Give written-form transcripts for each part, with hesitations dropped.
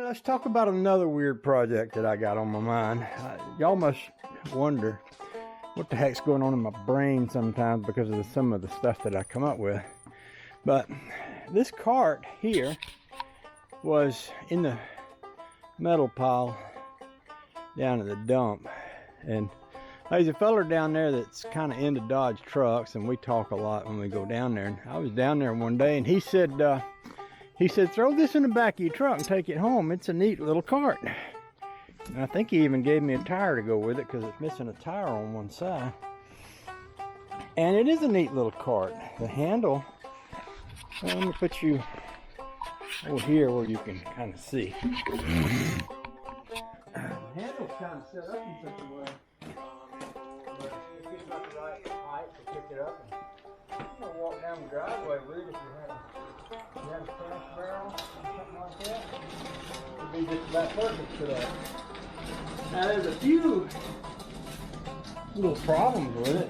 Let's talk about another weird project that I got on my mind. Y'all must wonder what the heck's going on in my brain sometimes because of some of the stuff that I come up with. But this cart here was in the metal pile down at the dump, and there's a feller down there that's kind of into Dodge trucks, and we talk a lot when we go down there. And I was down there one day, and he said, throw this in the back of your truck and take it home. It's a neat little cart. And I think he even gave me a tire to go with it because it's missing a tire on one side. And it is a neat little cart. The handle, well, let me put you over here where you can kind of see. The handle's kind of set up in such a way where it gives about the right height to pick it up. And you know, walk down the driveway with it if you had a cash barrel or something like that. It would be just about perfect for that. Now there's a few little problems with it.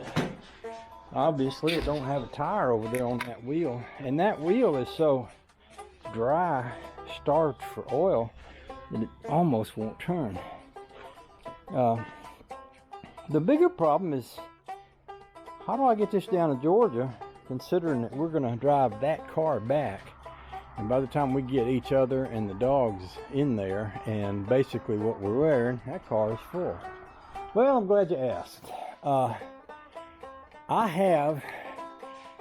Obviously it don't have a tire over there on that wheel, and that wheel is so dry, starved for oil, that it almost won't turn. The bigger problem is, how do I get this down to Georgia, considering that we're going to drive that car back, and by the time we get each other and the dogs in there and basically what we're wearing, that car is full. Well, I'm glad you asked. I have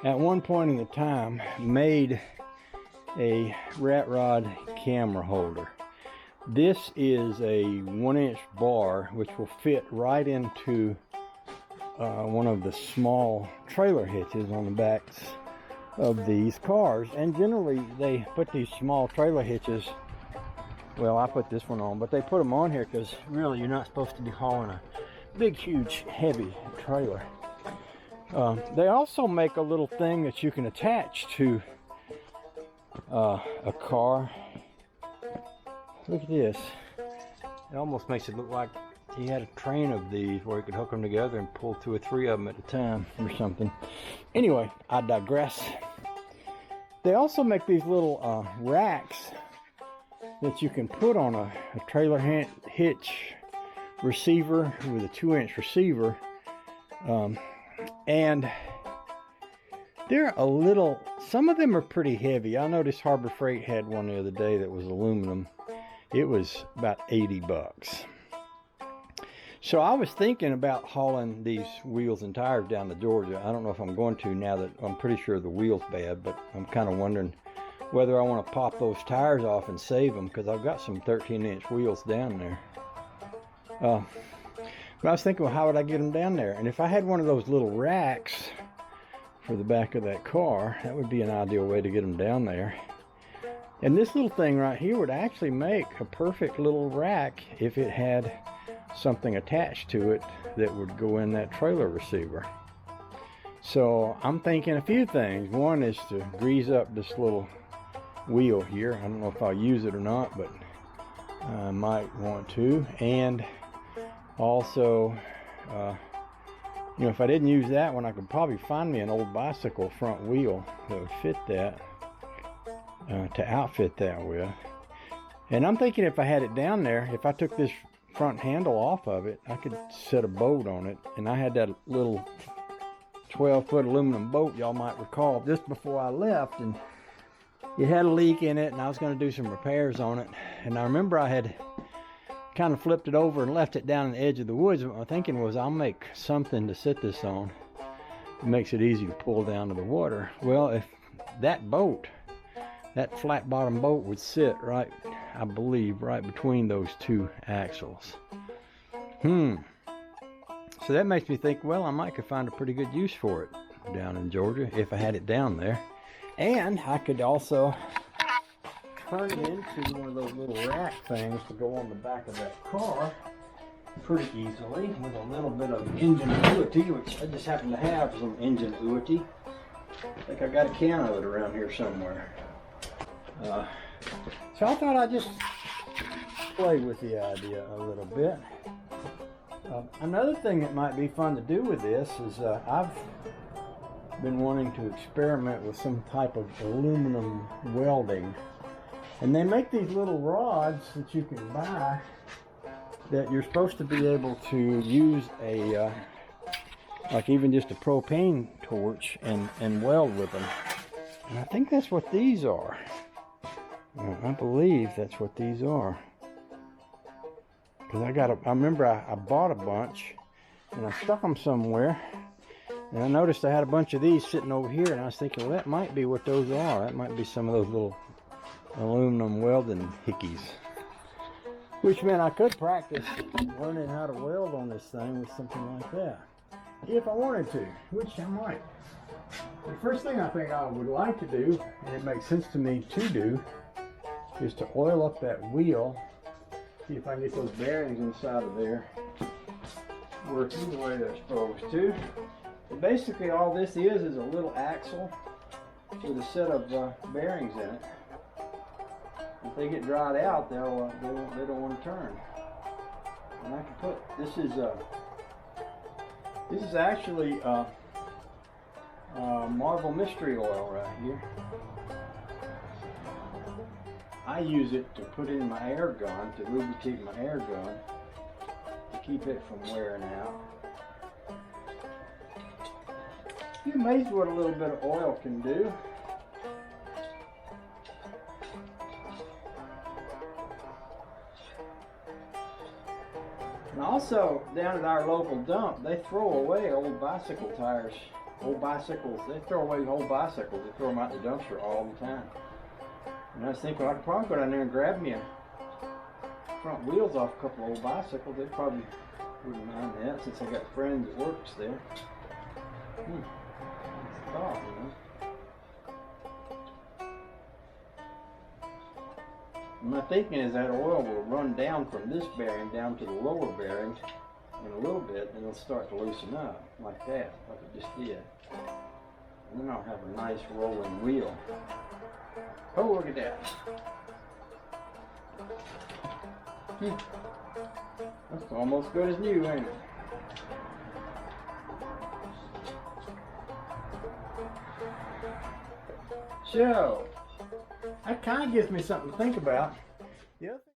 at one point in the time made a rat rod camera holder. This is a 1-inch bar which will fit right into one of the small trailer hitches on the backs of these cars. And generally they put these small trailer hitches, well, I put this one on, but they put them on here because really you're not supposed to be hauling a big, huge, heavy trailer. They also make a little thing that you can attach to a car. Look at this. It almost makes it look like he had a train of these where he could hook them together and pull 2 or 3 of them at a time or something. Anyway, I digress. They also make these little racks that you can put on a trailer hitch receiver with a 2-inch receiver. And they're a little, some of them are pretty heavy. I noticed Harbor Freight had one the other day that was aluminum. It was about 80 bucks. So I was thinking about hauling these wheels and tires down to Georgia. I don't know if I'm going to now that I'm pretty sure the wheel's bad, but I'm kind of wondering whether I want to pop those tires off and save them, because I've got some 13-inch wheels down there. But I was thinking, well, how would I get them down there? And if I had one of those little racks for the back of that car, that would be an ideal way to get them down there. And this little thing right here would actually make a perfect little rack if it had something attached to it that would go in that trailer receiver. So I'm thinking a few things. One is to grease up this little wheel here. I don't know if I'll use it or not, but I might want to. And also, you know, if I didn't use that one, I could probably find me an old bicycle front wheel that would fit that, to outfit that with. And I'm thinking if I had it down there, if I took this front handle off of it, I could set a boat on it. And I had that little 12-foot aluminum boat, y'all might recall, just before I left, and it had a leak in it, and I was going to do some repairs on it. And I remember I had kind of flipped it over and left it down on the edge of the woods. But my thinking was, I'll make something to sit this on. It makes it easy to pull down to the water. Well, if that boat, that flat bottom boat, would sit right, I believe, right between those 2 axles. So that makes me think, well, I might could find a pretty good use for it down in Georgia if I had it down there. And I could also turn it into one of those little rack things to go on the back of that car pretty easily with a little bit of ingenuity, which I just happen to have some ingenuity. I think I got a can of it around here somewhere. So I thought I'd just play with the idea a little bit. Another thing that might be fun to do with this is I've been wanting to experiment with some type of aluminum welding And they make these little rods that you can buy that you're supposed to be able to use a, like even just a propane torch and weld with them. And I think that's what these are. I believe that's what these are. Because I remember I bought a bunch and I stuck them somewhere. And I noticed I had a bunch of these sitting over here, and I was thinking, well, that might be what those are. That might be some of those little aluminum welding hickeys. Which meant I could practice learning how to weld on this thing with something like that. If I wanted to, which I might. The first thing I think I would like to do, and it makes sense to me to do, is to oil up that wheel. See if I can get those bearings inside of there working the way they're supposed to. And basically all this is a little axle with a set of bearings in it. If they get dried out, they don't want to turn. And I can put, this is actually Marble Mystery Oil right here. I use it to put in my air gun, to lubricate my air gun, to keep it from wearing out. You're amazed what a little bit of oil can do. And also, down at our local dump, they throw away old bicycle tires. Old bicycles, they throw away old bicycles. They throw them out in the dumpster all the time. And I was thinking, well, I could probably go down there and grab me a front wheels off a couple of old bicycles. They probably wouldn't mind that, since I got friends that works there. That's a thought, you know. My thinking is that oil will run down from this bearing down to the lower bearings in a little bit, and it'll start to loosen up like that, like it just did. And then I'll have a nice rolling wheel. Oh, look at that. That's almost good as new, ain't it? So, that kind of gives me something to think about. The other